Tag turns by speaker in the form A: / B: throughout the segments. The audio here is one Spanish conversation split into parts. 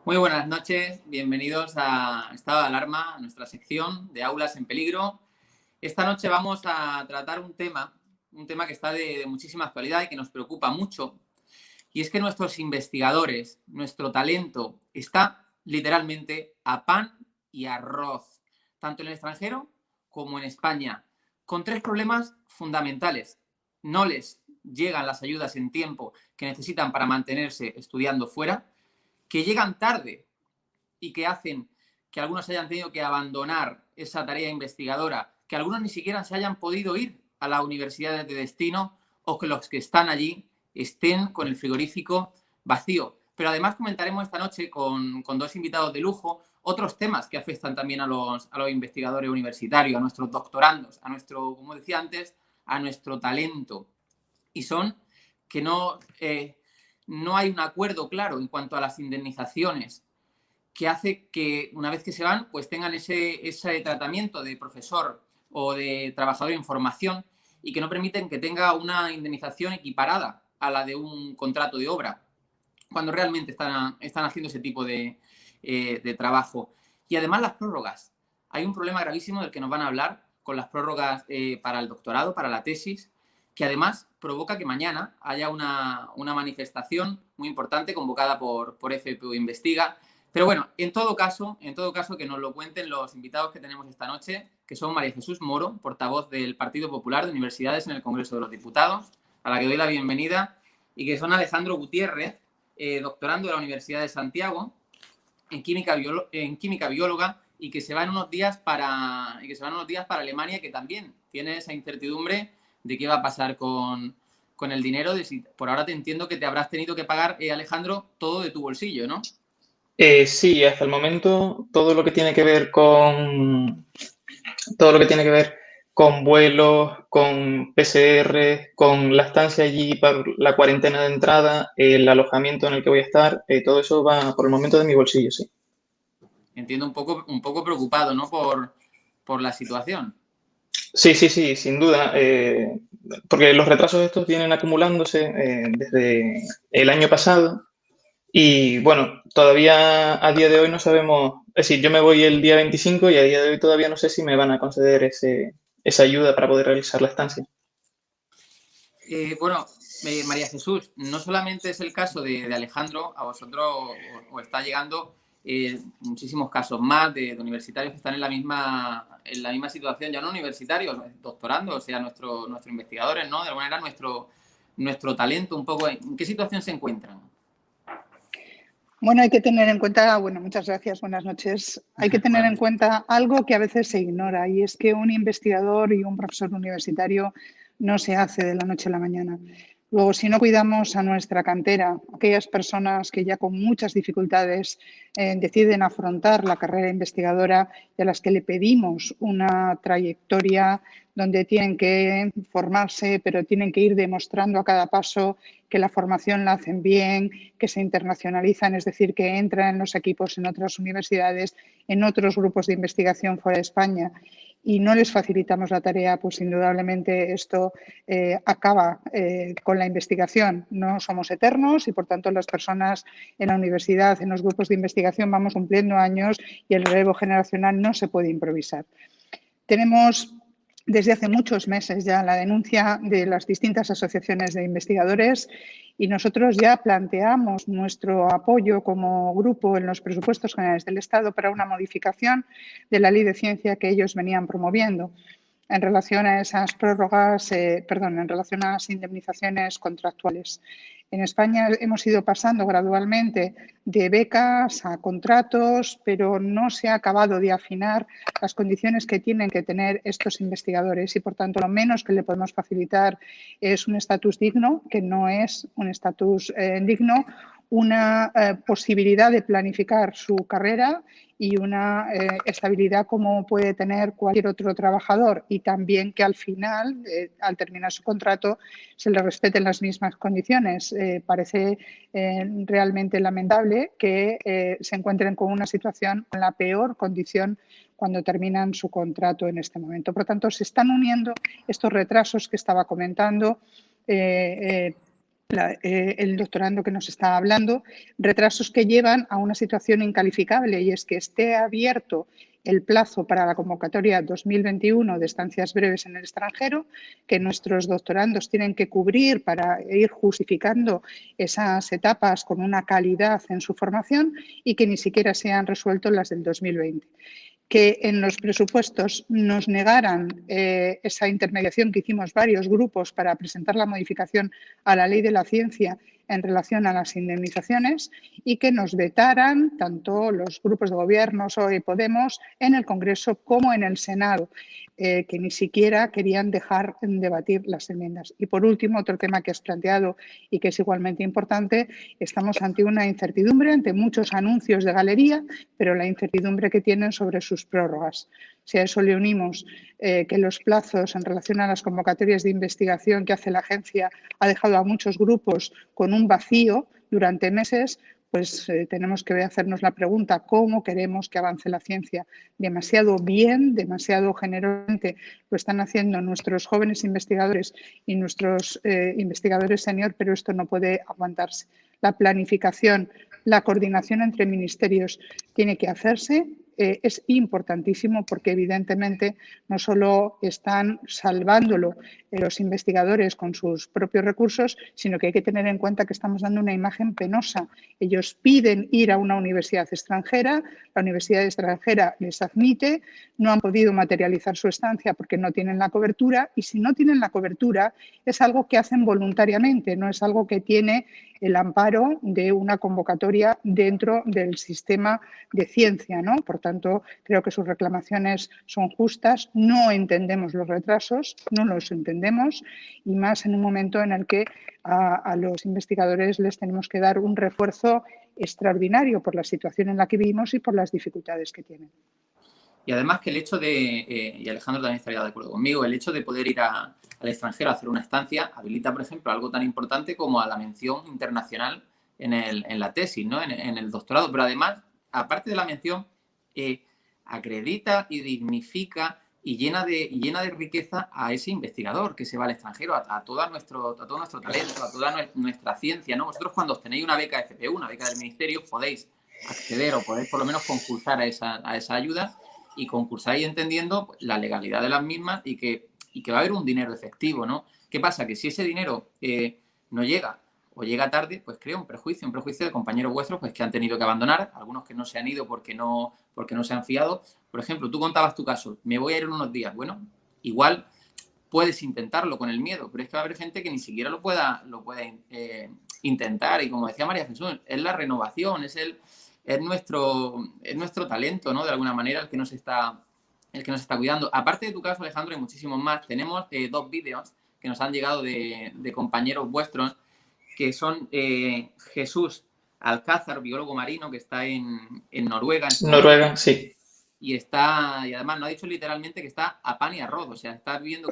A: Muy buenas noches, bienvenidos a Estado de Alarma, a nuestra sección de Aulas en Peligro. Esta noche vamos a tratar un tema que está de muchísima actualidad y que nos preocupa mucho. Y es que nuestros investigadores, nuestro talento, está literalmente a pan y arroz, tanto en el extranjero como en España, con tres problemas fundamentales. No les llegan las ayudas en tiempo que necesitan para mantenerse estudiando fuera, que llegan tarde y que hacen que algunos hayan tenido que abandonar esa tarea investigadora, que algunos ni siquiera se hayan podido ir a las universidades de destino o que los que están allí estén con el frigorífico vacío. Pero además comentaremos esta noche con dos invitados de lujo otros temas que afectan también a los investigadores universitarios, a nuestros doctorandos, a nuestro, como decía antes, a nuestro talento. Y son que no hay un acuerdo claro en cuanto a las indemnizaciones, que hace que una vez que se van, pues tengan ese tratamiento de profesor o de trabajador en formación y que no permiten que tenga una indemnización equiparada a la de un contrato de obra, cuando realmente están haciendo ese tipo de trabajo. Y además las prórrogas. Hay un problema gravísimo del que nos van a hablar con las prórrogas para el doctorado, para la tesis, que además provoca que mañana haya una manifestación muy importante convocada por FPU Investiga. Pero bueno, en todo caso, que nos lo cuenten los invitados que tenemos esta noche, que son María Jesús Moro, portavoz del Partido Popular de Universidades en el Congreso de los Diputados, a la que doy la bienvenida, y que son Alejandro Gutiérrez, doctorando de la Universidad de Santiago en química bióloga, y que se van unos días para Alemania, que también tiene esa incertidumbre de qué va a pasar con el dinero. Por ahora te entiendo que te habrás tenido que pagar, Alejandro, todo de tu bolsillo, ¿no?
B: Sí, hasta el momento todo lo que tiene que ver con vuelos, con PCR, con la estancia allí para la cuarentena de entrada, el alojamiento en el que voy a estar, todo eso va por el momento de mi bolsillo, sí.
A: Entiendo un poco preocupado, ¿no? Por la situación.
B: Sí, sin duda, porque los retrasos estos vienen acumulándose desde el año pasado y bueno, todavía a día de hoy no sabemos, es decir, yo me voy el día 25 y a día de hoy todavía no sé si me van a conceder esa ayuda para poder realizar la estancia.
A: Bueno, María Jesús, no solamente es el caso de Alejandro, a vosotros os está llegando muchísimos casos más de universitarios que están en la misma situación, ya no universitarios, doctorando, o sea, nuestros investigadores, ¿no? De alguna manera nuestro talento un poco. ¿En qué situación se encuentran?
C: Bueno, hay que tener en cuenta, muchas gracias, buenas noches. Hay que tener en cuenta algo que a veces se ignora, y es que un investigador y un profesor universitario no se hace de la noche a la mañana. Luego, si no cuidamos a nuestra cantera, aquellas personas que ya con muchas dificultades deciden afrontar la carrera investigadora y a las que le pedimos una trayectoria donde tienen que formarse, pero tienen que ir demostrando a cada paso que la formación la hacen bien, que se internacionalizan, es decir, que entran en los equipos en otras universidades, en otros grupos de investigación fuera de España, y no les facilitamos la tarea, pues indudablemente esto acaba con la investigación. No somos eternos y, por tanto, las personas en la universidad, en los grupos de investigación, vamos cumpliendo años y el relevo generacional no se puede improvisar. Tenemos desde hace muchos meses ya la denuncia de las distintas asociaciones de investigadores y nosotros ya planteamos nuestro apoyo como grupo en los presupuestos generales del Estado para una modificación de la ley de ciencia que ellos venían promoviendo en relación a esas prórrogas, en relación a las indemnizaciones contractuales. En España hemos ido pasando gradualmente de becas a contratos, pero no se ha acabado de afinar las condiciones que tienen que tener estos investigadores y, por tanto, lo menos que le podemos facilitar es un estatus digno, que no es un estatus digno, una posibilidad de planificar su carrera y una estabilidad como puede tener cualquier otro trabajador, y también que al final, al terminar su contrato, se le respeten las mismas condiciones. Parece realmente lamentable que se encuentren con una situación, con la peor condición cuando terminan su contrato en este momento. Por lo tanto, se están uniendo estos retrasos que estaba comentando el doctorando que nos está hablando, retrasos que llevan a una situación incalificable, y es que esté abierto el plazo para la convocatoria 2021 de estancias breves en el extranjero, que nuestros doctorandos tienen que cubrir para ir justificando esas etapas con una calidad en su formación, y que ni siquiera se han resuelto las del 2020. Que en los presupuestos nos negaran esa intermediación que hicimos varios grupos para presentar la modificación a la ley de la ciencia en relación a las indemnizaciones, y que nos vetaran tanto los grupos de gobierno, PSOE y Podemos, en el Congreso como en el Senado, que ni siquiera querían dejar debatir las enmiendas. Y por último, otro tema que has planteado y que es igualmente importante: estamos ante una incertidumbre, ante muchos anuncios de galería, pero la incertidumbre que tienen sobre sus prórrogas. Si a eso le unimos que los plazos en relación a las convocatorias de investigación que hace la agencia ha dejado a muchos grupos con un vacío durante meses, pues tenemos que hacernos la pregunta: ¿cómo queremos que avance la ciencia? Demasiado bien, demasiado generosamente lo están haciendo nuestros jóvenes investigadores y nuestros investigadores senior, pero esto no puede aguantarse. La planificación, la coordinación entre ministerios tiene que hacerse. Es importantísimo porque, evidentemente, no solo están salvándolo los investigadores con sus propios recursos, sino que hay que tener en cuenta que estamos dando una imagen penosa. Ellos piden ir a una universidad extranjera, la universidad extranjera les admite, no han podido materializar su estancia porque no tienen la cobertura, y si no tienen la cobertura es algo que hacen voluntariamente, no es algo que tiene el amparo de una convocatoria dentro del sistema de ciencia, ¿no? Por tanto, creo que sus reclamaciones son justas. No entendemos los retrasos, no los entendemos, y más en un momento en el que a los investigadores les tenemos que dar un refuerzo extraordinario por la situación en la que vivimos y por las dificultades que tienen.
A: Y además que el hecho de, y Alejandro también estaría de acuerdo conmigo, el hecho de poder ir al extranjero a hacer una estancia habilita, por ejemplo, algo tan importante como a la mención internacional en la tesis, ¿no? En el doctorado. Pero además, aparte de la mención, acredita y dignifica y llena de riqueza a ese investigador que se va al extranjero, a todo nuestro talento, a toda nuestra ciencia, ¿no? Vosotros, cuando obtenéis una beca de FP1, una beca del ministerio, podéis acceder o podéis por lo menos concursar a esa ayuda, y concursáis entendiendo la legalidad de las mismas y que va a haber un dinero efectivo, ¿no? ¿Qué pasa? Que si ese dinero no llega o llega tarde, pues crea un prejuicio de compañeros vuestros pues que han tenido que abandonar, algunos que no se han ido porque no se han fiado. Por ejemplo, tú contabas tu caso: me voy a ir en unos días. Bueno, igual puedes intentarlo con el miedo, pero es que va a haber gente que ni siquiera lo pueda intentar, y como decía María Jesús, es la renovación, es nuestro talento, ¿no? De alguna manera, el que nos está cuidando. Aparte de tu caso, Alejandro, hay muchísimos más. Tenemos 2 vídeos que nos han llegado de compañeros vuestros, que son Jesús Alcázar, biólogo marino, que está en Noruega.
B: Noruega, sí.
A: Y además nos ha dicho literalmente que está a pan y arroz, o sea, está viviendo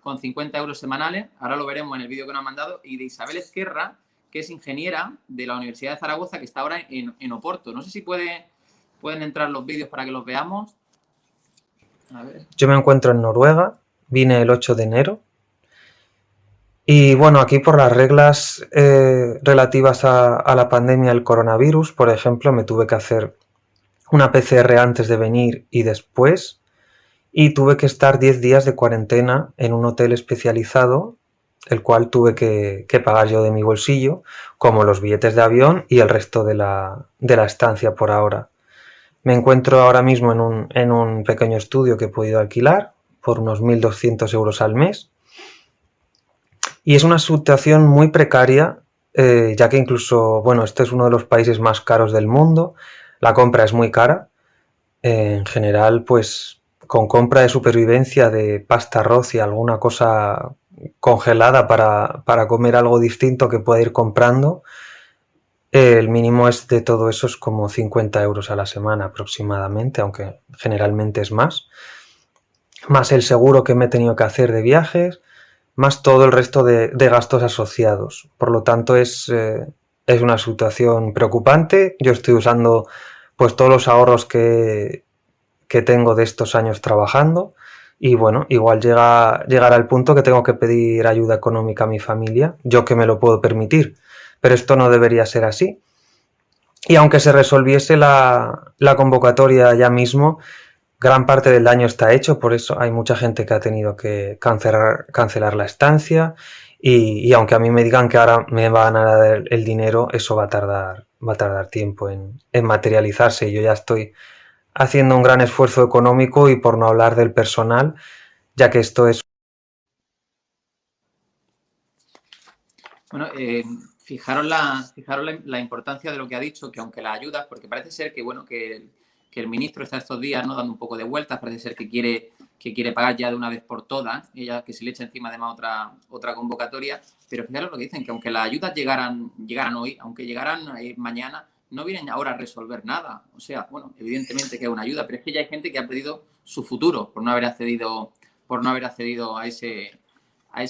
A: con 50 euros semanales, ahora lo veremos en el vídeo que nos han mandado, y de Isabel Ezquerra, que es ingeniera de la Universidad de Zaragoza, que está ahora en Oporto. No sé si pueden entrar los vídeos para que los veamos. A ver.
D: Yo me encuentro en Noruega, vine el 8 de enero. Y bueno, aquí por las reglas relativas a la pandemia del coronavirus, por ejemplo, me tuve que hacer una PCR antes de venir y después, y tuve que estar 10 días de cuarentena en un hotel especializado, el cual tuve que pagar yo de mi bolsillo, como los billetes de avión y el resto de la estancia por ahora. Me encuentro ahora mismo en un pequeño estudio que he podido alquilar por unos 1.200 euros al mes. Y es una situación muy precaria, ya que incluso, bueno, este es uno de los países más caros del mundo, la compra es muy cara. En general, pues con compra de supervivencia de pasta, arroz y alguna cosa congelada para comer algo distinto que pueda ir comprando, el mínimo es de todo eso es como 50 euros a la semana aproximadamente, aunque generalmente es más el seguro que me he tenido que hacer de viajes, más todo el resto de gastos asociados. Por lo tanto, es una situación preocupante. Yo estoy usando pues todos los ahorros que tengo de estos años trabajando y bueno, igual llegará el punto que tengo que pedir ayuda económica a mi familia, yo que me lo puedo permitir, pero esto no debería ser así. Y aunque se resolviese la convocatoria ya mismo, gran parte del daño está hecho, por eso hay mucha gente que ha tenido que cancelar la estancia y aunque a mí me digan que ahora me van a dar el dinero, eso va a tardar tiempo en materializarse. Yo ya estoy haciendo un gran esfuerzo económico y por no hablar del personal, ya que esto es...
A: Bueno, fijaros la importancia de lo que ha dicho, que aunque la ayudas, porque parece ser que, bueno, que el ministro está estos días, ¿no?, dando un poco de vueltas, parece ser que quiere pagar ya de una vez por todas, ella que se le echa encima además otra convocatoria, pero fijaros lo que dicen, que aunque las ayudas llegaran hoy, aunque llegaran mañana, no vienen ahora a resolver nada. O sea, bueno, evidentemente que es una ayuda, pero es que ya hay gente que ha perdido su futuro por no haber accedido a ese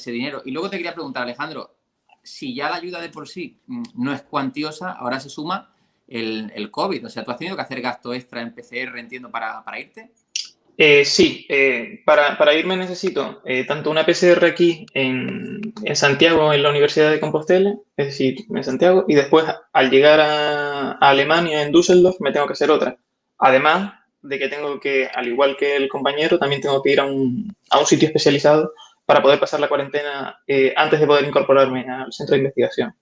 A: dinero. Y luego te quería preguntar, Alejandro, si ya la ayuda de por sí no es cuantiosa, ahora se suma el COVID. O sea, ¿tú has tenido que hacer gasto extra en PCR, entiendo, para irte?
B: Sí, para irme necesito tanto una PCR aquí en Santiago, en la Universidad de Compostela, es decir, en Santiago, y después al llegar a Alemania, en Düsseldorf, me tengo que hacer otra. Además de que tengo que, al igual que el compañero, también tengo que ir a un sitio especializado para poder pasar la cuarentena antes de poder incorporarme al centro de investigación.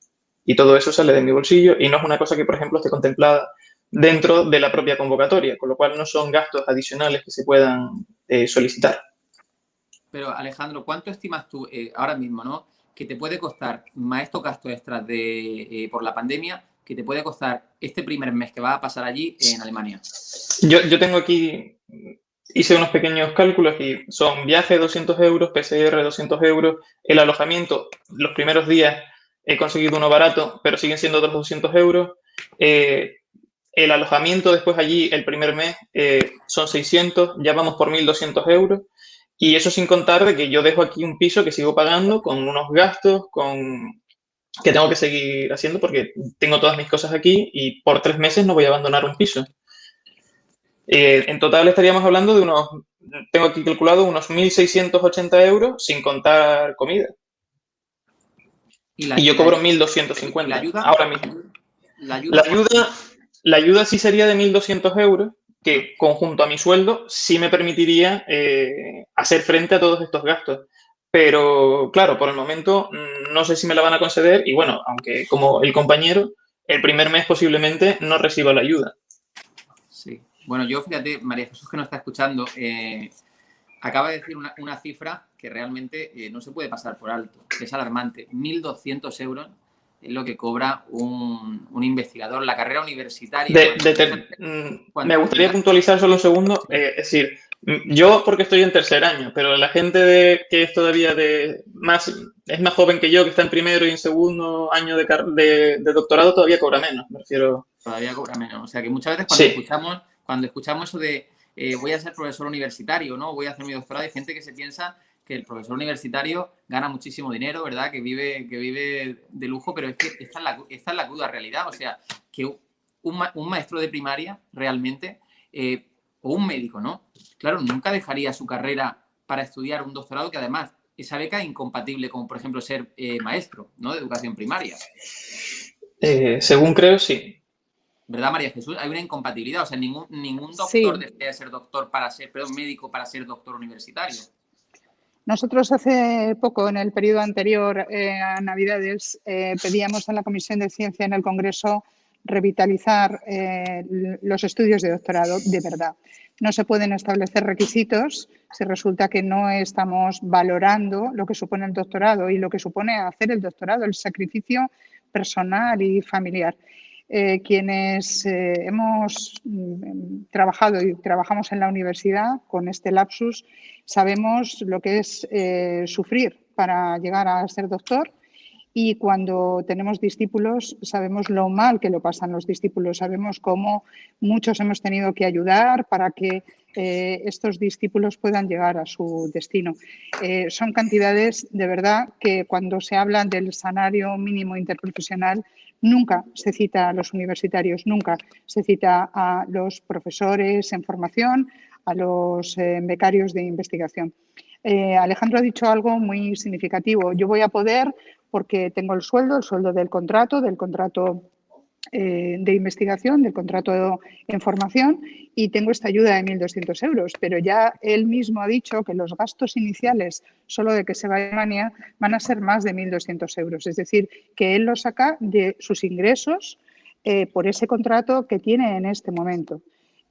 B: Y todo eso sale de mi bolsillo y no es una cosa que, por ejemplo, esté contemplada dentro de la propia convocatoria, con lo cual no son gastos adicionales que se puedan solicitar.
A: Pero, Alejandro, ¿cuánto estimas tú ahora mismo, ¿no?, que te puede costar más estos gastos extras por la pandemia, que te puede costar este primer mes que vas a pasar allí en Alemania?
B: Yo tengo aquí, hice unos pequeños cálculos y son viaje 200 euros, PCR 200 euros, el alojamiento, los primeros días he conseguido uno barato, pero siguen siendo otros 200 euros. El alojamiento después allí, el primer mes, son 600, ya vamos por 1.200 euros. Y eso sin contar de que yo dejo aquí un piso que sigo pagando con unos gastos que tengo que seguir haciendo porque tengo todas mis cosas aquí y por 3 meses no voy a abandonar un piso. En total estaríamos hablando de tengo aquí calculado unos 1.680 euros sin contar comida. Y yo cobro 1.250
A: ¿La ayuda?
B: ahora mismo. La ayuda sí sería de 1.200 euros, que conjunto a mi sueldo sí me permitiría hacer frente a todos estos gastos. Pero claro, por el momento no sé si me la van a conceder y bueno, aunque como el compañero, el primer mes posiblemente no reciba la ayuda.
A: Sí. Bueno, yo fíjate, María Jesús, que nos está escuchando, acaba de decir una cifra que realmente no se puede pasar por alto, que es alarmante. 1.200 euros es lo que cobra un investigador. La carrera universitaria...
B: Me gustaría puntualizar solo un segundo. Es decir, yo porque estoy en tercer año, pero la gente que es todavía es más joven que yo, que está en primero y en segundo año de doctorado, todavía cobra menos, me refiero.
A: Todavía cobra menos. O sea que muchas veces cuando escuchamos eso de voy a ser profesor universitario, ¿no? Voy a hacer mi doctorado, hay gente que se piensa que el profesor universitario gana muchísimo dinero, ¿verdad? Que vive de lujo, pero es que esta es la cruda realidad. O sea, que un maestro de primaria realmente, o un médico, ¿no? Claro, nunca dejaría su carrera para estudiar un doctorado, que además esa beca es incompatible, como por ejemplo ser maestro, ¿no? De educación primaria.
B: Según creo, sí.
A: ¿Verdad, María Jesús? Hay una incompatibilidad. O sea, ningún doctor desea ser doctor médico para ser doctor universitario.
C: Nosotros hace poco, en el periodo anterior a Navidades, pedíamos a la Comisión de Ciencia en el Congreso revitalizar los estudios de doctorado de verdad. No se pueden establecer requisitos si resulta que no estamos valorando lo que supone el doctorado y lo que supone hacer el doctorado, el sacrificio personal y familiar. Quienes hemos trabajado y trabajamos en la universidad con este lapsus, sabemos lo que es sufrir para llegar a ser doctor, y cuando tenemos discípulos sabemos lo mal que lo pasan los discípulos, sabemos cómo muchos hemos tenido que ayudar para que estos discípulos puedan llegar a su destino. Son cantidades de verdad que cuando se habla del salario mínimo interprofesional nunca se cita a los universitarios, nunca se cita a los profesores en formación, a los becarios de investigación. Alejandro ha dicho algo muy significativo. Yo voy a poder, porque tengo el sueldo del contrato de investigación, del contrato en formación, y tengo esta ayuda de 1.200 euros. Pero ya él mismo ha dicho que los gastos iniciales, solo de que se vaya a Alemania, van a ser más de 1.200 euros. Es decir, que él lo saca de sus ingresos por ese contrato que tiene en este momento.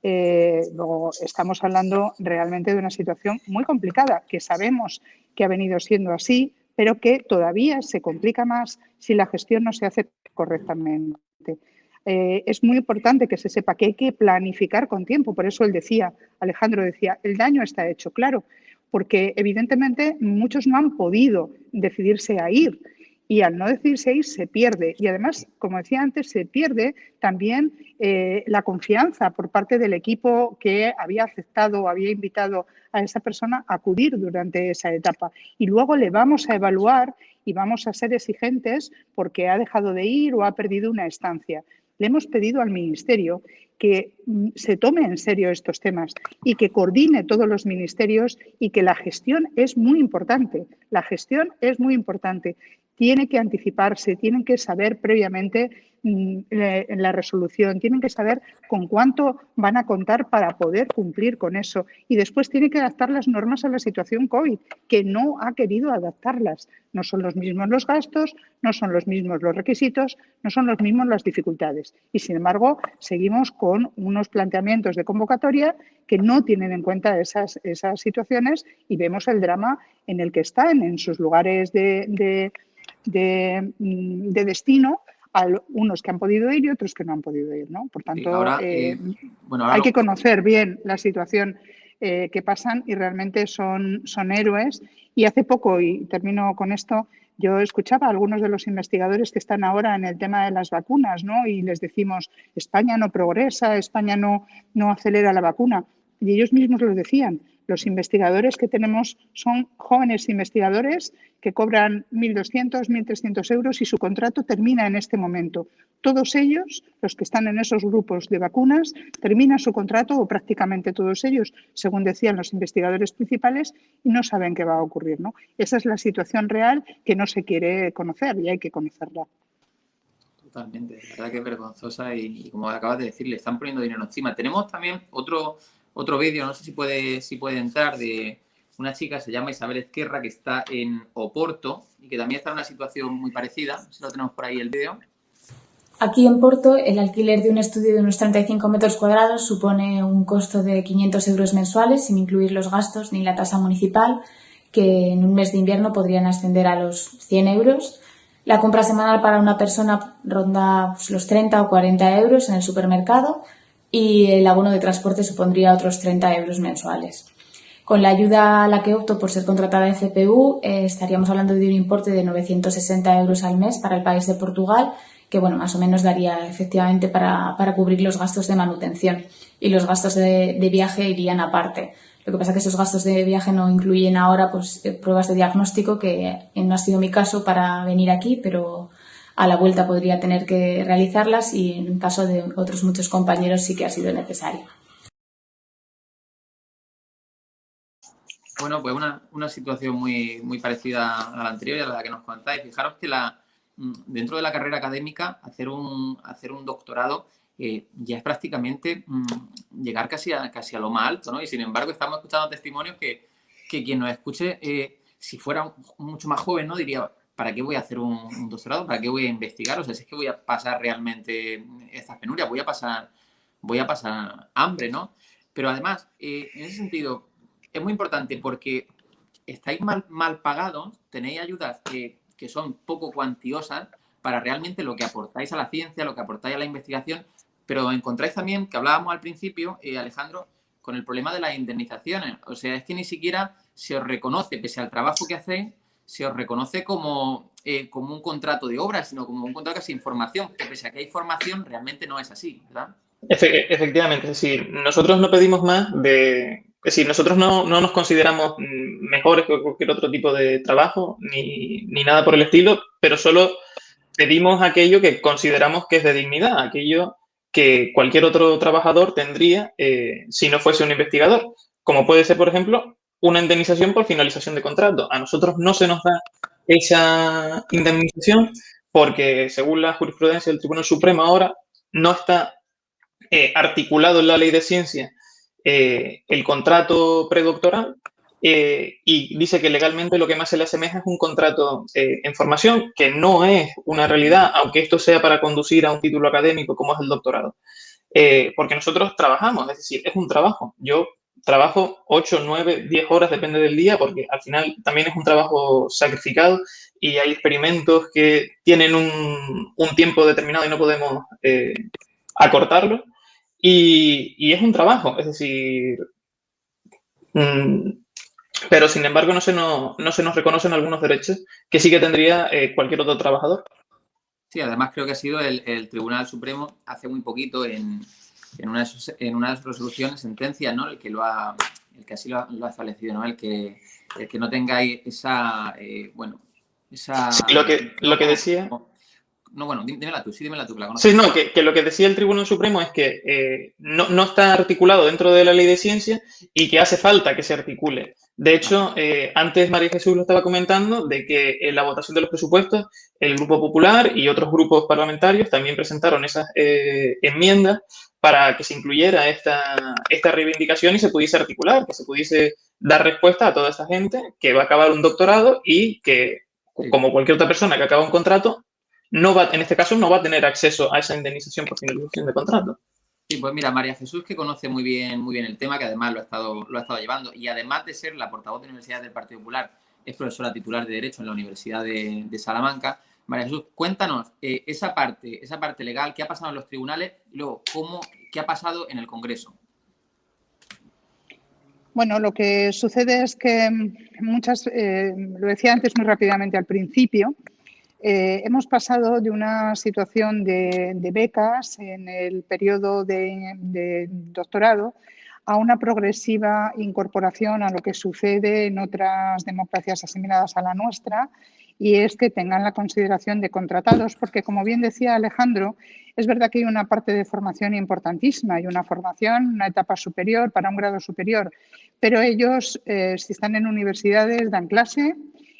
C: Luego estamos hablando realmente de una situación muy complicada, que sabemos que ha venido siendo así, pero que todavía se complica más si la gestión no se hace correctamente. Es muy importante que se sepa que hay que planificar con tiempo. Por eso Alejandro decía, el daño está hecho, claro, porque evidentemente muchos no han podido decidirse a ir. Y al no decidirse a ir se pierde. Y además, como decía antes, se pierde también la confianza por parte del equipo que había aceptado o había invitado a esa persona a acudir durante esa etapa. Y luego le vamos a evaluar y vamos a ser exigentes porque ha dejado de ir o ha perdido una estancia. Le hemos pedido al Ministerio que se tome en serio estos temas y que coordine todos los ministerios, y que la gestión es muy importante. La gestión es muy importante. Tiene que anticiparse, tienen que saber previamente la resolución, tienen que saber con cuánto van a contar para poder cumplir con eso, y después tienen que adaptar las normas a la situación COVID, que no ha querido adaptarlas. No son los mismos los gastos, no son los mismos los requisitos, no son los mismos las dificultades, y sin embargo seguimos con unos planteamientos de convocatoria que no tienen en cuenta esas situaciones, y vemos el drama en el que están en sus lugares de destino, a unos que han podido ir y otros que no han podido ir, ¿no? Por tanto,
A: ahora
C: hay que conocer bien la situación que pasan, y realmente son héroes. Y hace poco, y termino con esto, yo escuchaba a algunos de los investigadores que están ahora en el tema de las vacunas, ¿no? Y les decimos, España no progresa, España no acelera la vacuna. Y ellos mismos lo decían. Los investigadores que tenemos son jóvenes investigadores que cobran 1.200, 1.300 euros y su contrato termina en este momento. Todos ellos, los que están en esos grupos de vacunas, terminan su contrato, o prácticamente todos ellos, según decían los investigadores principales, y no saben qué va a ocurrir, ¿no? Esa es la situación real que no se quiere conocer, y hay que conocerla.
A: Totalmente, la verdad que es vergonzosa, y como acabas de decir, le están poniendo dinero encima. Tenemos también otro vídeo, no sé si puede entrar, de una chica, se llama Isabel Ezquerra, que está en Oporto y que también está en una situación muy parecida. No sé si lo tenemos por ahí el vídeo.
E: Aquí en Porto, el alquiler de un estudio de unos 35 metros cuadrados supone un costo de 500 euros mensuales, sin incluir los gastos ni la tasa municipal, que en un mes de invierno podrían ascender a los 100 euros. La compra semanal para una persona ronda pues, los 30 o 40 euros en el supermercado y el abono de transporte supondría otros 30 euros mensuales. Con la ayuda a la que opto por ser contratada en CPU, estaríamos hablando de un importe de 960 euros al mes para el país de Portugal, que bueno, más o menos daría efectivamente para cubrir los gastos de manutención, y los gastos de viaje irían aparte. Lo que pasa es que esos gastos de viaje no incluyen ahora pues, pruebas de diagnóstico, que no ha sido mi caso para venir aquí, pero a la vuelta podría tener que realizarlas, y en caso de otros muchos compañeros sí que ha sido necesario.
A: Bueno, pues una situación muy parecida a la anterior y a la que nos contáis. Fijaros que dentro de la carrera académica, hacer un doctorado ya es prácticamente llegar casi a lo más alto, ¿no? Y sin embargo estamos escuchando testimonios que quien nos escuche, si fuera mucho más joven, ¿no? Diría, ¿para qué voy a hacer un doctorado? ¿Para qué voy a investigar? O sea, si es que voy a pasar realmente estas penurias, voy a pasar hambre, ¿no? Pero además, en ese sentido, es muy importante porque estáis mal pagados, tenéis ayudas que son poco cuantiosas para realmente lo que aportáis a la ciencia, lo que aportáis a la investigación, pero encontráis también, que hablábamos al principio, Alejandro, con el problema de las indemnizaciones. O sea, es que ni siquiera se os reconoce, pese al trabajo que hacéis, se os reconoce como un contrato de obra, sino como un contrato casi información, que pese a que hay formación, realmente no es así, ¿verdad?
B: Efectivamente, es decir, nosotros no pedimos más es decir, nosotros no nos consideramos mejores que cualquier otro tipo de trabajo, ni nada por el estilo, pero solo pedimos aquello que consideramos que es de dignidad, aquello que cualquier otro trabajador tendría si no fuese un investigador, como puede ser, por ejemplo, una indemnización por finalización de contrato. A nosotros no se nos da esa indemnización porque, según la jurisprudencia del Tribunal Supremo ahora, no está articulado en la ley de ciencia el contrato predoctoral y dice que legalmente lo que más se le asemeja es un contrato en formación, que no es una realidad, aunque esto sea para conducir a un título académico como es el doctorado. Porque nosotros trabajamos, es decir, es un trabajo. Yo trabajo 8, 9, 10 horas, depende del día, porque al final también es un trabajo sacrificado y hay experimentos que tienen un tiempo determinado y no podemos acortarlo. Y es un trabajo, es decir, pero sin embargo no se nos reconocen algunos derechos que sí que tendría cualquier otro trabajador.
A: Sí, además creo que ha sido el Tribunal Supremo hace muy poquito en una de sus resoluciones, sentencias, ¿no? El que así lo ha establecido, ¿no? El que no tengáis esa, esa...
B: Sí, lo que decía...
A: No, bueno, dímela tú, que la conoces.
B: Sí, no, que lo que decía el Tribunal Supremo es que no está articulado dentro de la ley de ciencia y que hace falta que se articule. De hecho, antes María Jesús lo estaba comentando de que en la votación de los presupuestos el Grupo Popular y otros grupos parlamentarios también presentaron esas enmiendas para que se incluyera esta reivindicación y se pudiese articular, que se pudiese dar respuesta a toda esta gente que va a acabar un doctorado y que, como cualquier otra persona que acaba un contrato, en este caso no va a tener acceso a esa indemnización por finalización de contrato.
A: Sí, pues mira, María Jesús, que conoce muy bien el tema, que además lo ha estado llevando, y además de ser la portavoz de la Universidad del Partido Popular, es profesora titular de Derecho en la Universidad de Salamanca. María Jesús, cuéntanos esa parte legal, qué ha pasado en los tribunales y luego qué ha pasado en el Congreso.
C: Bueno, lo que sucede es que lo decía antes muy rápidamente al principio, hemos pasado de una situación de becas en el periodo de doctorado a una progresiva incorporación a lo que sucede en otras democracias asimiladas a la nuestra, y es que tengan la consideración de contratados, porque, como bien decía Alejandro, es verdad que hay una parte de formación importantísima, hay una formación, una etapa superior para un grado superior, pero ellos, si están en universidades, dan clase.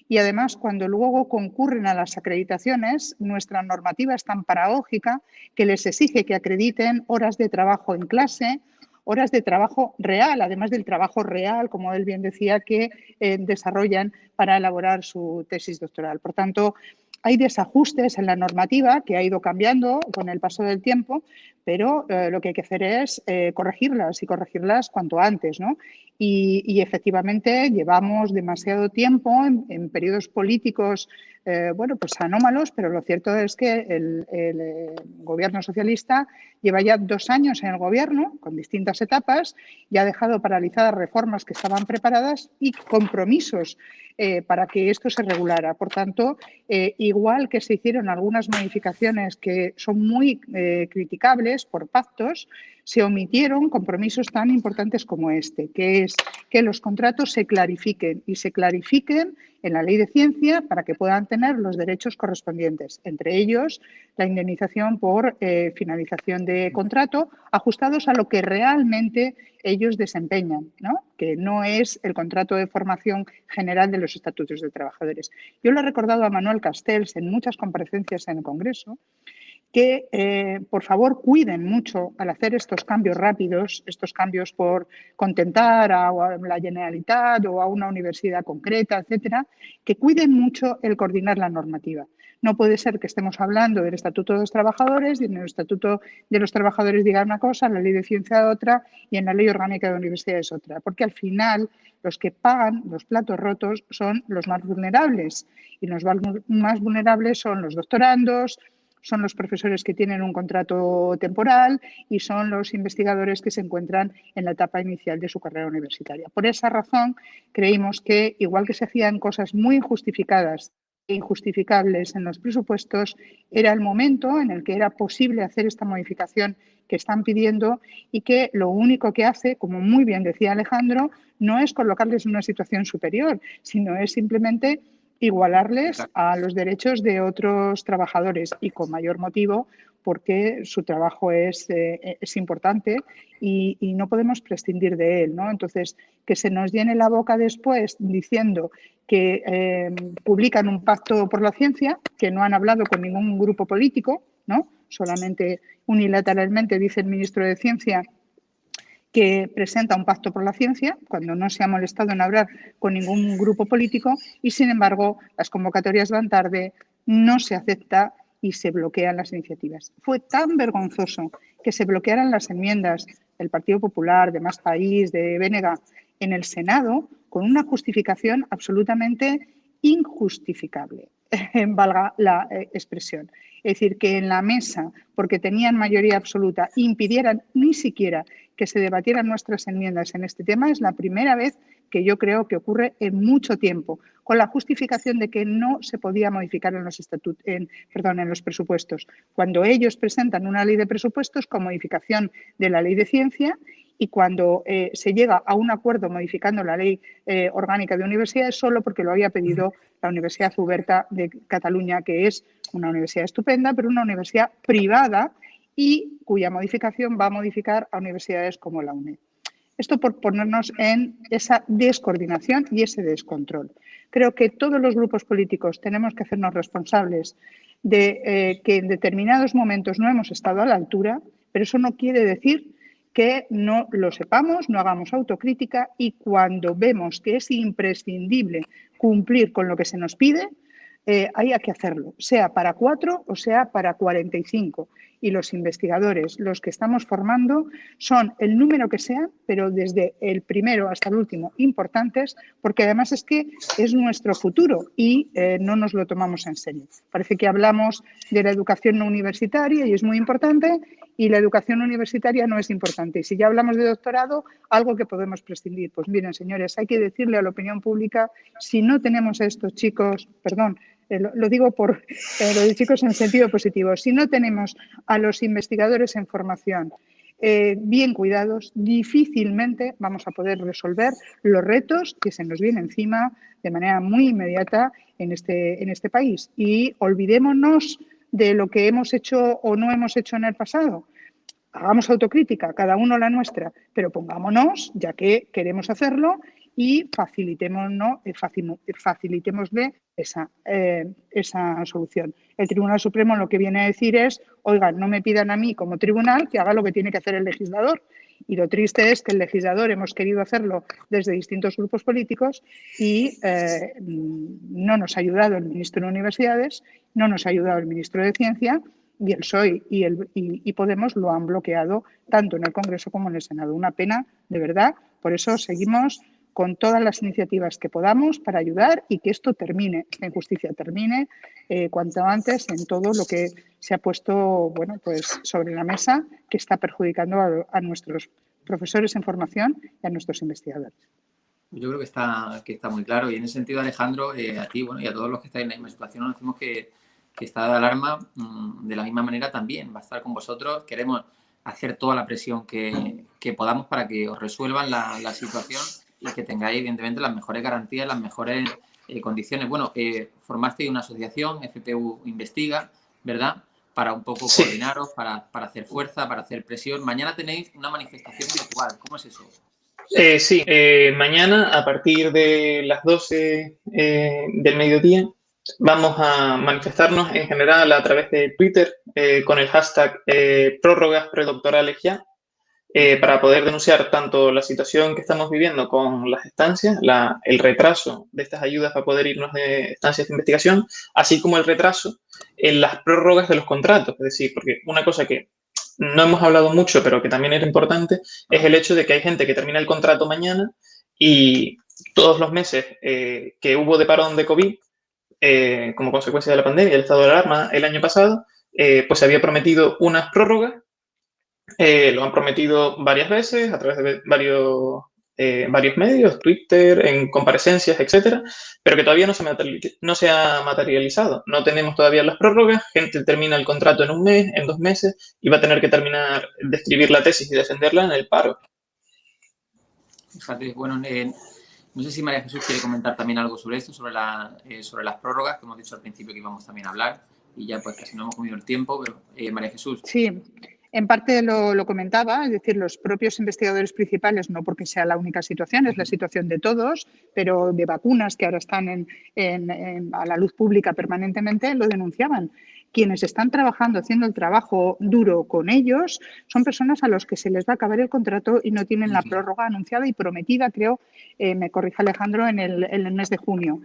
C: Y además, cuando luego concurren a las acreditaciones, nuestra normativa es tan paradójica que les exige que acrediten horas de trabajo en clase, horas de trabajo real, además del trabajo real, como él bien decía, que desarrollan para elaborar su tesis doctoral. Por tanto, hay desajustes en la normativa que ha ido cambiando con el paso del tiempo, pero lo que hay que hacer es corregirlas y corregirlas cuanto antes, ¿no? Y efectivamente llevamos demasiado tiempo en periodos políticos bueno, pues anómalos, pero lo cierto es que el gobierno socialista lleva ya 2 años en el gobierno, con distintas etapas, y ha dejado paralizadas reformas que estaban preparadas y compromisos para que esto se regulara. Por tanto, igual que se hicieron algunas modificaciones que son muy criticables por pactos, se omitieron compromisos tan importantes como este, que es que los contratos se clarifiquen y se clarifiquen en la ley de ciencia para que puedan tener los derechos correspondientes, entre ellos la indemnización por finalización de contrato, ajustados a lo que realmente ellos desempeñan, ¿no? Que no es el contrato de formación general de los estatutos de trabajadores. Yo lo he recordado a Manuel Castells en muchas comparecencias en el Congreso, que por favor cuiden mucho al hacer estos cambios rápidos, estos cambios por contentar a la Generalitat o a una universidad concreta, etcétera, que cuiden mucho el coordinar la normativa. No puede ser que estemos hablando del Estatuto de los Trabajadores y en el Estatuto de los Trabajadores diga una cosa, en la Ley de Ciencia otra y en la Ley Orgánica de Universidades otra, porque al final los que pagan los platos rotos son los más vulnerables y los más vulnerables son los doctorandos, son los profesores que tienen un contrato temporal y son los investigadores que se encuentran en la etapa inicial de su carrera universitaria. Por esa razón, creímos que, igual que se hacían cosas muy injustificadas e injustificables en los presupuestos, era el momento en el que era posible hacer esta modificación que están pidiendo y que lo único que hace, como muy bien decía Alejandro, no es colocarles en una situación superior, sino es simplemente igualarles a los derechos de otros trabajadores y con mayor motivo porque su trabajo es importante y no podemos prescindir de él, ¿no? Entonces, que se nos llene la boca después diciendo que publican un pacto por la ciencia, que no han hablado con ningún grupo político, ¿no? Solamente unilateralmente dice el ministro de Ciencia que presenta un pacto por la ciencia, cuando no se ha molestado en hablar con ningún grupo político y, sin embargo, las convocatorias van tarde, no se acepta y se bloquean las iniciativas. Fue tan vergonzoso que se bloquearan las enmiendas del Partido Popular, de Más País, de Bénega, en el Senado, con una justificación absolutamente injustificable, valga la expresión. Es decir, que en la mesa, porque tenían mayoría absoluta, impidieran ni siquiera que se debatieran nuestras enmiendas en este tema, es la primera vez que yo creo que ocurre en mucho tiempo, con la justificación de que no se podía modificar en los presupuestos. Cuando ellos presentan una ley de presupuestos con modificación de la ley de ciencia y cuando se llega a un acuerdo modificando la ley orgánica de universidades solo porque lo había pedido la Universidad Oberta de Cataluña, que es una universidad estupenda, pero una universidad privada y cuya modificación va a modificar a universidades como la UNED. Esto por ponernos en esa descoordinación y ese descontrol. Creo que todos los grupos políticos tenemos que hacernos responsables de que en determinados momentos no hemos estado a la altura, pero eso no quiere decir que no lo sepamos, no hagamos autocrítica y cuando vemos que es imprescindible cumplir con lo que se nos pide, hay que hacerlo, sea para 4 o sea para 45. Y los investigadores, los que estamos formando, son el número que sean, pero desde el primero hasta el último importantes, porque además es que es nuestro futuro y no nos lo tomamos en serio. Parece que hablamos de la educación no universitaria y es muy importante, y la educación universitaria no es importante. Y si ya hablamos de doctorado, algo que podemos prescindir. Pues miren, señores, hay que decirle a la opinión pública, si no tenemos a estos chicos, perdón, lo digo por lo de chicos en sentido positivo, si no tenemos a los investigadores en formación bien cuidados, difícilmente vamos a poder resolver los retos que se nos vienen encima de manera muy inmediata en este país. Y olvidémonos de lo que hemos hecho o no hemos hecho en el pasado. Hagamos autocrítica, cada uno la nuestra, pero pongámonos, ya que queremos hacerlo, y facilitémosle esa solución. El Tribunal Supremo lo que viene a decir es, oigan, no me pidan a mí como tribunal que haga lo que tiene que hacer el legislador. Y lo triste es que el legislador hemos querido hacerlo desde distintos grupos políticos y no nos ha ayudado el ministro de Universidades, no nos ha ayudado el ministro de Ciencia, y el PSOE y Podemos lo han bloqueado tanto en el Congreso como en el Senado. Una pena, de verdad. Por eso seguimos con todas las iniciativas que podamos para ayudar y que esto termine, esta injusticia termine cuanto antes en todo lo que se ha puesto, bueno, pues sobre la mesa, que está perjudicando a nuestros profesores en formación y a nuestros investigadores.
A: Yo creo que está muy claro, y en ese sentido, Alejandro, a ti, bueno, y a todos los que estáis en la misma situación, nos decimos que estado de alarma de la misma manera también va a estar con vosotros. Queremos hacer toda la presión que podamos para que os resuelvan la situación y que tengáis, evidentemente, las mejores garantías, las mejores condiciones. Bueno, formasteis una asociación, FPU Investiga, ¿verdad? Para un poco coordinaros, para hacer fuerza, para hacer presión. Mañana tenéis una manifestación virtual. ¿Cómo es eso?
B: Sí, mañana a partir de las 12 del mediodía vamos a manifestarnos en general a través de Twitter con el hashtag prórrogas predoctorales ya, para poder denunciar tanto la situación que estamos viviendo con las estancias, el retraso de estas ayudas para poder irnos de estancias de investigación, así como el retraso en las prórrogas de los contratos. Es decir, porque una cosa que no hemos hablado mucho, pero que también era importante, es el hecho de que hay gente que termina el contrato mañana y todos los meses que hubo de parón de COVID, como consecuencia de la pandemia, el estado de alarma el año pasado, pues se había prometido unas prórrogas, lo han prometido varias veces a través de varios medios, Twitter, en comparecencias, etcétera, pero que todavía no se ha materializado. No tenemos todavía las prórrogas, gente termina el contrato en un mes, en 2 meses, y va a tener que terminar de escribir la tesis y defenderla en el paro.
A: Fíjate, bueno, no sé si María Jesús quiere comentar también algo sobre esto, sobre las prórrogas, que hemos dicho al principio que íbamos también a hablar, y ya pues casi no hemos comido el tiempo, pero María Jesús.
C: Sí. En parte lo comentaba, es decir, los propios investigadores principales, no porque sea la única situación, es la situación de todos, pero de vacunas que ahora están a la luz pública permanentemente, lo denunciaban. Quienes están trabajando, haciendo el trabajo duro con ellos, son personas a los que se les va a acabar el contrato y no tienen la prórroga anunciada y prometida, creo, me corrige Alejandro, en el mes de junio.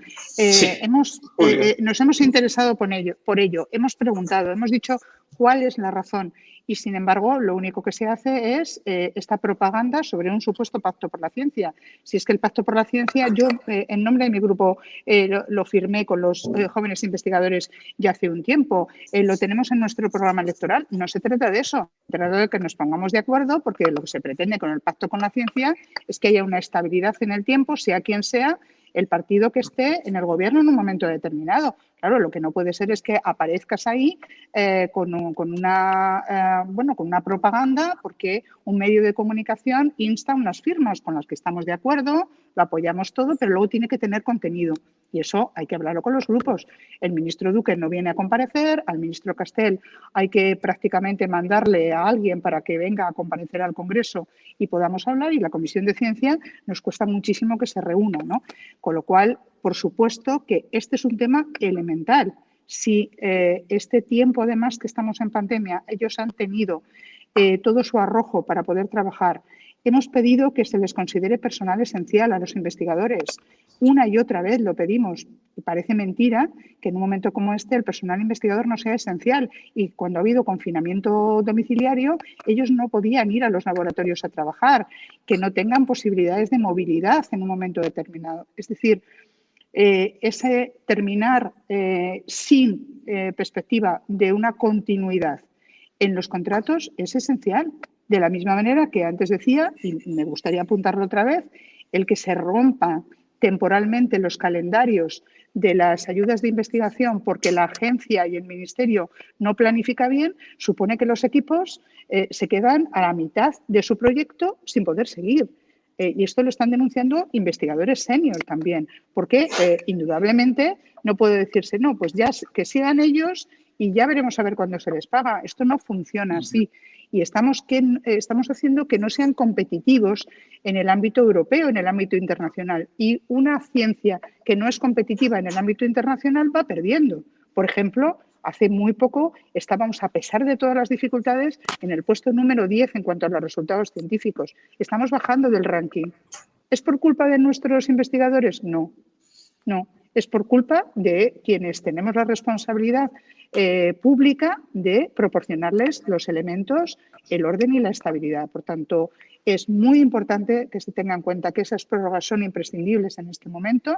C: Nos hemos interesado por ello, hemos preguntado, hemos dicho cuál es la razón. Y, sin embargo, lo único que se hace es esta propaganda sobre un supuesto pacto por la ciencia. Si es que el pacto por la ciencia, yo, en nombre de mi grupo, lo firmé con los jóvenes investigadores ya hace un tiempo. Lo tenemos en nuestro programa electoral. No se trata de eso. Se trata de que nos pongamos de acuerdo, porque lo que se pretende con el pacto con la ciencia es que haya una estabilidad en el tiempo, sea quien sea el partido que esté en el gobierno en un momento determinado. Claro, lo que no puede ser es que aparezcas ahí con una propaganda porque un medio de comunicación insta unas firmas con las que estamos de acuerdo, lo apoyamos todo, pero luego tiene que tener contenido. Y eso hay que hablarlo con los grupos. El ministro Duque no viene a comparecer, al ministro Castel hay que prácticamente mandarle a alguien para que venga a comparecer al Congreso y podamos hablar, y la Comisión de Ciencia nos cuesta muchísimo que se reúna, ¿no? Con lo cual, por supuesto que este es un tema elemental. Si este tiempo, además, que estamos en pandemia, ellos han tenido todo su arrojo para poder trabajar, hemos pedido que se les considere personal esencial a los investigadores. Una y otra vez lo pedimos. Y parece mentira que en un momento como este el personal investigador no sea esencial. Y cuando ha habido confinamiento domiciliario, ellos no podían ir a los laboratorios a trabajar, que no tengan posibilidades de movilidad en un momento determinado. Es decir, ese terminar sin perspectiva de una continuidad en los contratos es esencial. De la misma manera que antes decía, y me gustaría apuntarlo otra vez, el que se rompa temporalmente los calendarios de las ayudas de investigación porque la agencia y el ministerio no planifica bien, supone que los equipos se quedan a la mitad de su proyecto sin poder seguir. Y esto lo están denunciando investigadores senior también, porque indudablemente no puede decirse, no, pues ya que sigan ellos y ya veremos a ver cuándo se les paga. Esto no funciona así. Y estamos haciendo que no sean competitivos en el ámbito europeo, en el ámbito internacional. Y una ciencia que no es competitiva en el ámbito internacional va perdiendo. Por ejemplo, hace muy poco estábamos, a pesar de todas las dificultades, en el puesto número 10 en cuanto a los resultados científicos. Estamos bajando del ranking. ¿Es por culpa de nuestros investigadores? No, no. Es por culpa de quienes tenemos la responsabilidad pública de proporcionarles los elementos, el orden y la estabilidad. Por tanto, es muy importante que se tenga en cuenta que esas prórrogas son imprescindibles en este momento,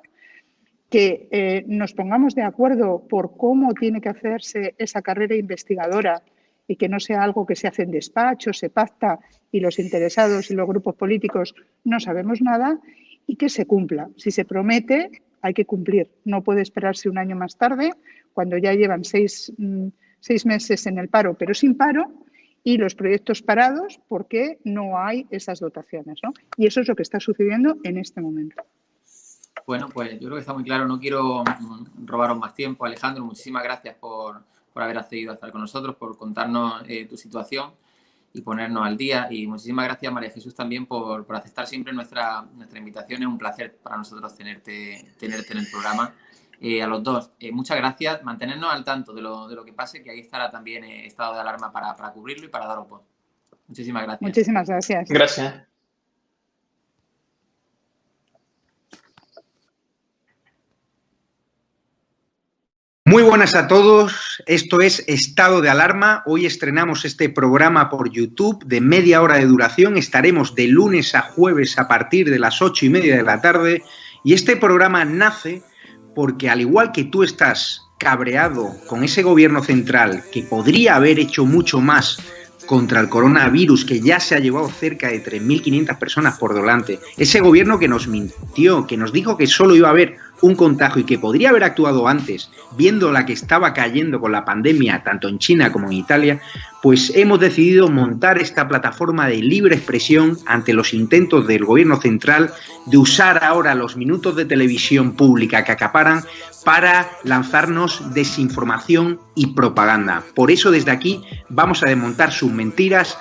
C: que nos pongamos de acuerdo por cómo tiene que hacerse esa carrera investigadora y que no sea algo que se hace en despacho, se pacta y los interesados y los grupos políticos no sabemos nada, y que se cumpla. Si se promete, hay que cumplir. No puede esperarse un año más tarde, cuando ya llevan seis meses en el paro, pero sin paro, y los proyectos parados porque no hay esas dotaciones, ¿no? Y eso es lo que está sucediendo en este momento.
A: Bueno, pues yo creo que está muy claro. No quiero robaros más tiempo. Alejandro, muchísimas gracias por haber accedido a estar con nosotros, por contarnos tu situación y ponernos al día. Y muchísimas gracias, María Jesús, también por aceptar siempre nuestra invitación. Es un placer para nosotros tenerte en el programa. A los dos, muchas gracias. Mantenernos al tanto de lo que pase, que ahí estará también estado de alarma para cubrirlo y para daros voz. Muchísimas gracias.
C: Muchísimas gracias.
B: Gracias.
F: Muy buenas a todos, esto es Estado de Alarma. Hoy estrenamos este programa por YouTube de media hora de duración. Estaremos de lunes a jueves a partir de las 8:30 de la tarde. Y este programa nace porque, al igual que tú estás cabreado con ese gobierno central que podría haber hecho mucho más contra el coronavirus, que ya se ha llevado cerca de 3.500 personas por delante, ese gobierno que nos mintió, que nos dijo que solo iba a haber un contagio y que podría haber actuado antes, viendo la que estaba cayendo con la pandemia tanto en China como en Italia, pues hemos decidido montar esta plataforma de libre expresión ante los intentos del gobierno central de usar ahora los minutos de televisión pública que acaparan para lanzarnos desinformación y propaganda. Por eso, desde aquí vamos a desmontar sus mentiras,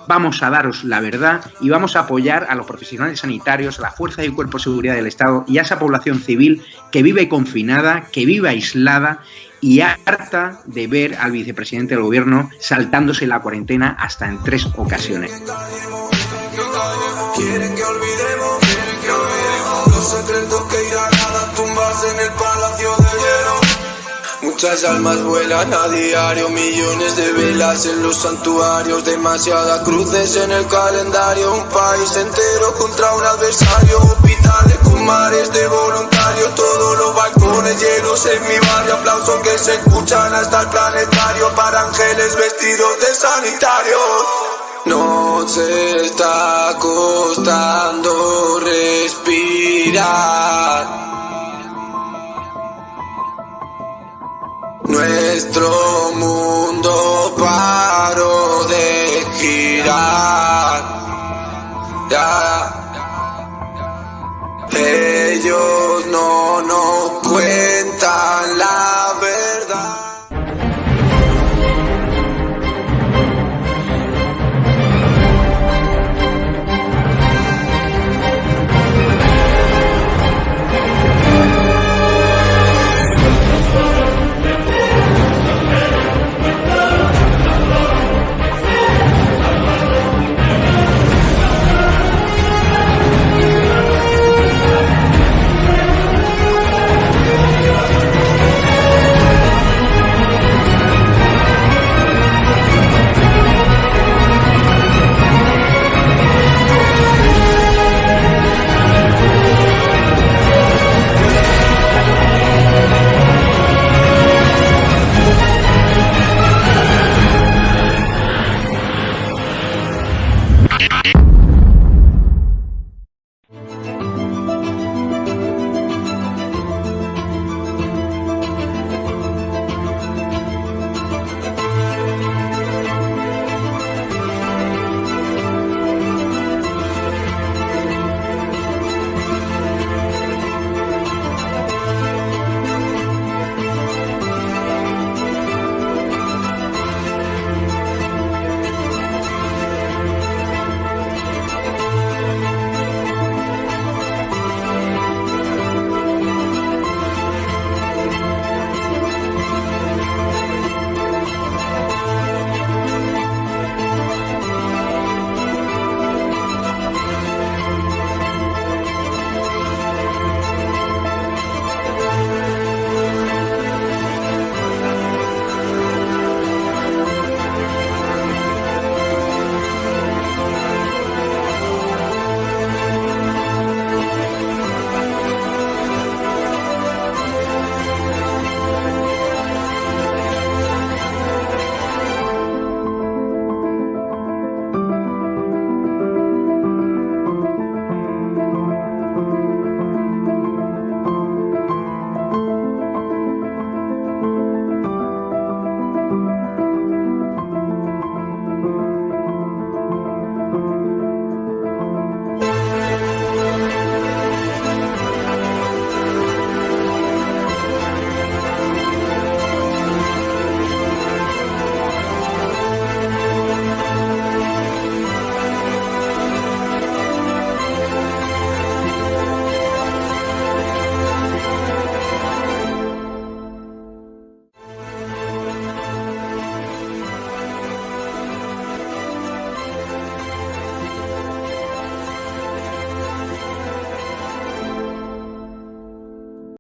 F: vamos a daros la verdad y vamos a apoyar a los profesionales sanitarios, a las fuerzas y cuerpos de seguridad del Estado y a esa población civil que vive confinada, que vive aislada y harta de ver al vicepresidente del gobierno saltándose la cuarentena hasta en 3 ocasiones.
G: Quieren que olvidemos los secretos que irán a tumbarse en el palacio de hielo. Muchas almas vuelan a diario, millones de velas en los santuarios, demasiadas cruces en el calendario, un país entero contra un adversario, hospitales con mares de voluntarios, todos los balcones llenos en mi barrio, aplausos que se escuchan hasta el planetario, para ángeles vestidos de sanitarios. Nos está costando respirar. Nuestro mundo paró de girar. Ellos no nos cuentan la verdad.